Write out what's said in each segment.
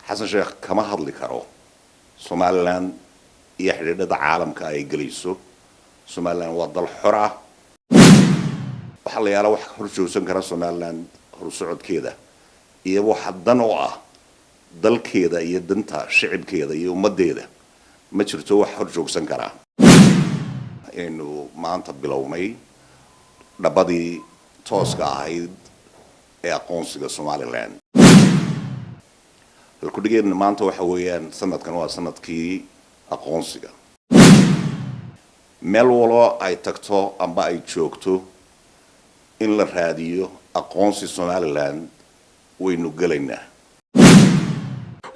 حسن شيخ كما هضلي كارو سوماليلاند يحدد عالم كأي جليسو سوماليلاند وضل حرة وحلا يلا وح هرجو سنكرا سوماليلاند هرسعود كذا يبو حدنا وعه دل كذا يدنتا شعب كذا يومديده ما شرتوا هرجو سنكرا إنه ما أنت بلومي لبدي توسك عيد أقونسك سوماليلاند الكل إن ما أنت وحويان سنة كانوا سنة كي أقونسك ملولا أي تكتو أم بأي تشوكتو إن الراديو أقونسي سوماليلاند وينو قلنا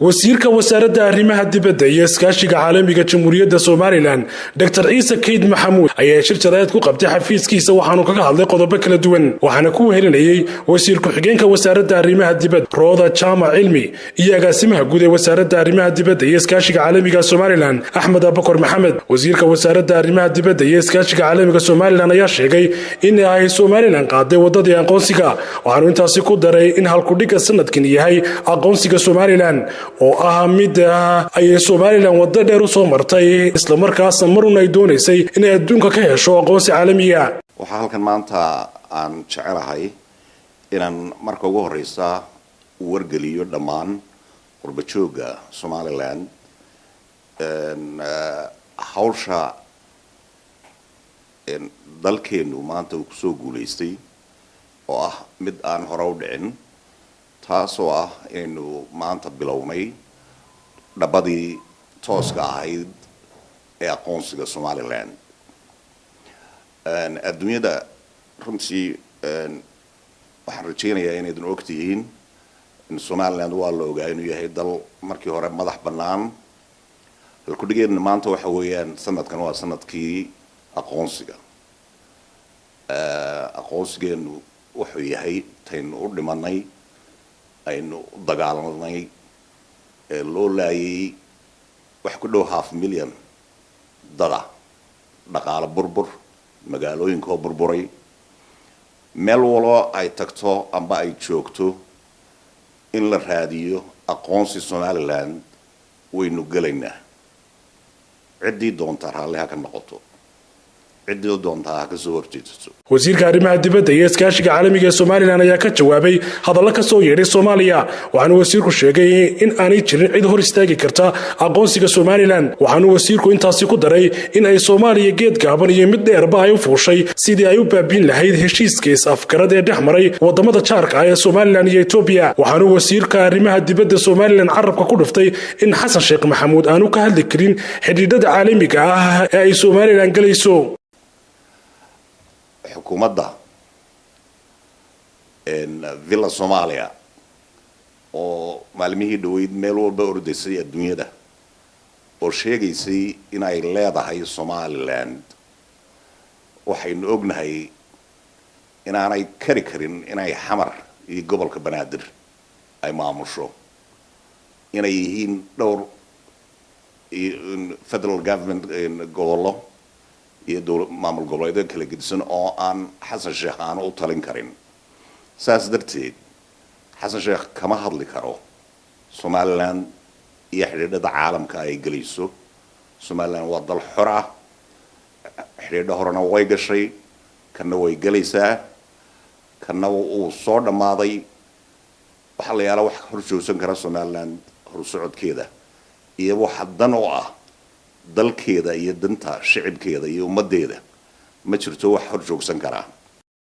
wasiirka wasaaradda arrimaha dibadda iyo iskaashiga caalamiga jamhuuriyadda Soomaaliland Dr. Ciise Keyd Maxamuud ayaa shir jaraa'id ku qabtay xafiiskiisa waxaanu kaga hadlay qodobo kala duwan waxaana ku wehelinayay wasiirka xigeenka wasaaradda arrimaha dibadda Rooda Jaamac Cilmi iyo agaasimaha guud ee wasaaradda arrimaha dibadda iyo iskaashiga caalamiga Soomaaliland Axmed Abakar Maxamed wasiirka wasaaradda arrimaha dibadda iyo iskaashiga caalamiga Soomaaliland ayaa sheegay in ay Soomaaliland qaaday wadadii aqoonsiga waxaanu intaasi ku daray in halku dhiga sanadkan yahay aqoonsiga Soomaaliland oo ah mid ay Soomaaliland wada dheer u soo martay isla markaasna marun ay doonaysay in ay adduunka ka hesho aqoonsi caalami ah waxa halkan maanta aan jecelahay inaan marka ugu horeysa wargeliyo dhamaan qurbajooga Soomaaliland hawsha dalkeenu maanta uu soo guuleystay oo ah mid aan hore u dhicin taasoo ah inuu maanta bilowmay dhabadii tooska ahayd ee aqoonsiga Soomaaliland adduunyada runtii waxaan rajaynayaa inaad ogtihiin in Soomaaliland waa la ogaa inuu yahay dal markii hore madax bannaan halku dhigeedna maanta waxa weeyaan sanadkan waa sanadkii aqoonsiga aqoonsigeenu wuxuu yahay tayn u dhimanay aynu dagaalanay loo laayay wax ku dhow 500,000 dada dhaqaale burbur magaalooyinka burburay meel walba ay tagto amba ay joogto in la raadiyo aqoonsi Soomaaliland waynu galaynaa cidii doonta raalliha ka noqoto wasiirka arrimaha dibadda iyo iskaashiga caalamiga ee Soomaaliland ayaa ka jawaabay hadallo ka soo yeedhay Soomaaliya waxaanu wasiirku sheegay in aanay jirin cid hor istaagi karta aqoonsiga Soomaaliland waxaanu wasiirku intaasi ku daray in ay Soomaaliya geed gaaban iyo mid dheerba ay u fuushay sidii ay u baabin lahayd heshiiskiisa afgarad ee dhexmaray wadamada jaarka ah ee Soomaaliland iyo Itoobiya waxaanu wasiirka arrimaha dibadda Soomaaliland carabka ku dhuftay in Xasan Sheekh Maxamuud aanu ka hadli karin xidhiidhada caalamiga ah ee ay Soomaaliland galayso xukuumadda villa Soomaaliya oo maalmihii dhaweyd meel walba ordaysay adduunyada oo sheegaysay in ay leedahay Soomaaliland waxaynu ognahay inaanay kari karin inay xamar iyo gobolka Banaadir ay maamusho inay yihiin dhowr federal government gobollo iyo maamul goboleedyo kala gedisan oo aan Xasan Sheekh aan u talin karin saas darteed Xasan Sheekh kama hadli karo Soomaaliland iyo xidhiidhada caalamka ay galiso Soomaaliland waa dal xor ah xidhiidho horena way gashay kana way galaysaa kana uu soo dhamaaday waxa la yaala wax horjoosan kara Soomaaliland horsocodkeeda iyo waxa dan oo ah dalkeeda iyo danta shacabkeeda iyo ummadeeda ma jirto wax hor joogsan kara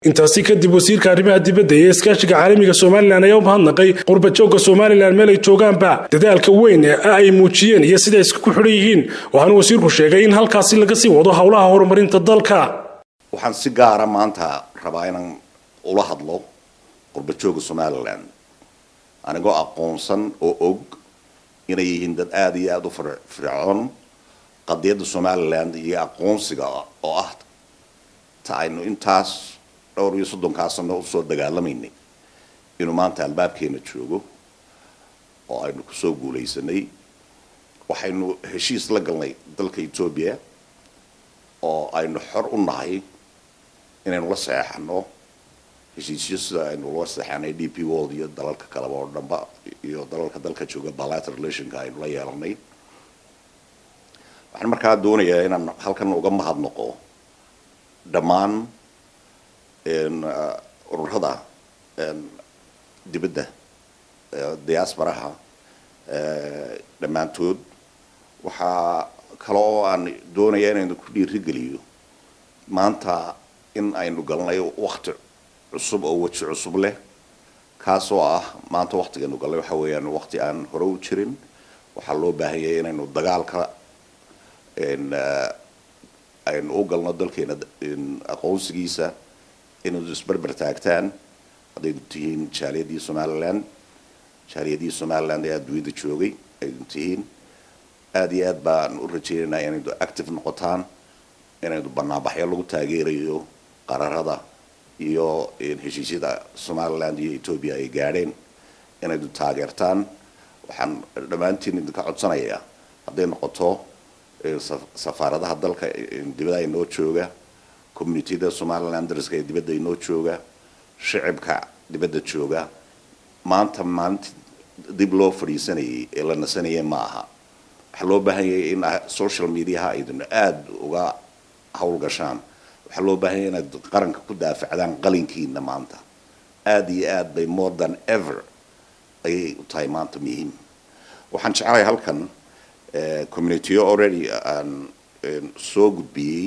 intaasi kadib wasiirka arrimaha dibadda ee iskaashiga caalamiga Soomaaliland ayaa u mahadnaqay qurbajooga Soomaaliland meel ay joogaanba dadaalka weyn ee ay muujiyeen iyo sida ay isku xidhan yihiin waxaanu wasiirku sheegay in halkaasi laga sii wado hawlaha horumarinta dalka waxaan si gaar ah maanta rabaa inaan ula hadlo qurbajooga Soomaaliland anigoo aqoonsan oo og inay yihiin dad aad iyo aad u fircoon qadiyadda Soomaaliland iyo aqoonsiga oo ah taaynu intaas dhowr iyo 30 sano u soo dagaalamayay inuu maanta albaabkeena joogo oo aynu ku soo guuleysanay waxaynu heshiis la galnay dalka Itoobiya oo aynu xor u nahay inaynu la saxano heshiisyo sida aynu la saxanay DP World iyo dalalka kale oo dhanba iyo dalka jooga bilateral relationka aynu la yeelanay waxaan markaa doonayaa inaan halkan uga mahadnaqo dhammaan ururada dibadda diasporaha dhammaantood waxaa kale oo aan doonayaa inaynu ku dhiirigeliyo maanta in aynu galnay waqti cusub oo waji cusub leh kaasoo ah maanta waqtigeenu galnay waxa weeyaan waqti aan hore u jirin waxaa loo baahan yahay inaynu dagaalka aynu u galno dalkeena aqoonsigiisa inaynu isbarbar taagtaan haddaynu tihiin jaaliyadii Somaliland ee adduunyada joogay aynu tihiin aad iyo aad baan u rajaynaynaa inaynu active noqotaan inaynu banaanbaxyo lagu taageerayo qararada iyo heshiisyada Somaliland iyo Ethiopia ay gaadheen inaynu taageertaan waxaan dhammaantiin idinka codsanayaa hadday noqoto safaaradaha dalka dibadda inoo jooga community-da Somalilanders ee dibadda inoo jooga shacabka dibadda jooga maanta dib loo fadhiisanayay ee la nasanayay ma aha waxaa loo baahan yahay in social media aydan aad uga hawlgashaan waxaa loo baahan yahay inaad qaranka ku daafacdaan qalinkiina maanta aad iyo aad bay more than ever ayay u tahay maanta muhiim waxaan jeclahay halkan community already aan soo gudbiyey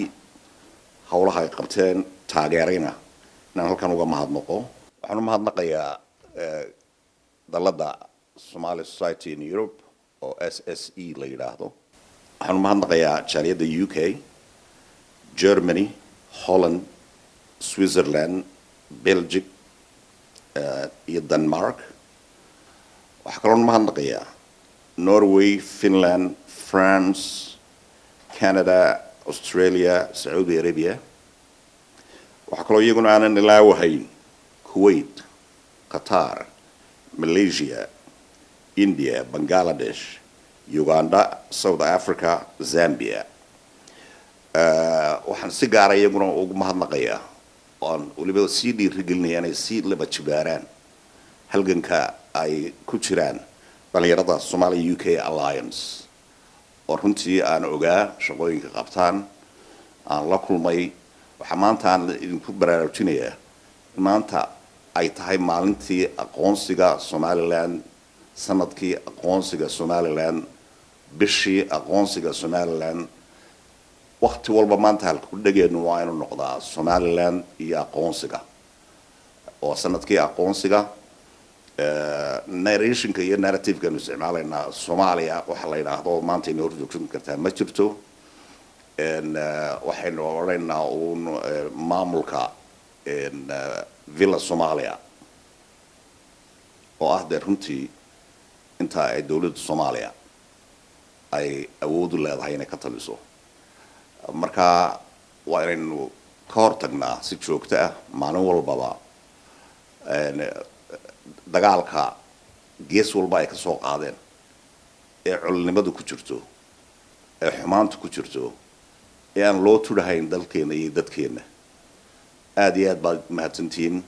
hawlaha ay qabteen taageerayna inaan halkan uga mahadnaqo waxaan u mahadnaqayaa dalladda Somali Society in Europe oo SSE la yiraahdo waxaan u mahadnaqayaa jaaliyadda UK Germany Holland Switzerland Belgium iyo Denmark waxaa kaloo mahadnaqayaa Norway Finland France Canada Australia Saudi Arabia waxaa kaloo iyaguna aanan ilaawahayn Kuwait Qatar Malaysia India Bangladesh Uganda South Africa Zambia waxaan si gaar ah iyaguna ugu mahadnaqayaa oon waliba sii dhiirigelinaya inay sii laba jibaaraan halganka ay ku jiraan dhalinyarada Somali UK Alliance oo runtii aan ogaa shaqooyinka qabtaan aan la kulmay waxaa maanta aan idinku baraarujinayaa maanta ay tahay maalintii aqoonsiga Somaliland sanadkii aqoonsiga Somaliland bishii aqoonsiga Somaliland waqti walba maanta halka ku dhageenu waa inuu noqdaa Somaliland iyo aqoonsiga oo sanadkii aqoonsiga narrationka iyo narrative-ka nu isticmaalaynaa Soomaaliya waxa la yiraahdo maanta inoo horjoogsan kartaa ma jirto waxaynu odhanaynaa uun maamulka Villa Somalia oo ah runtii inta ay dawladda Soomaaliya ay awood u leedahay inay ka taliso marka waa inaynu ka hortagnaa si joogto ah maalin walbaba dagaalka gees walba ay ka soo qaadeen ee culnimadu ku jirto ee xumaantu ku jirto ee aan loo tudhahayn dalkeena iyo dadkeena aad iyo aad baad mahadsantihiin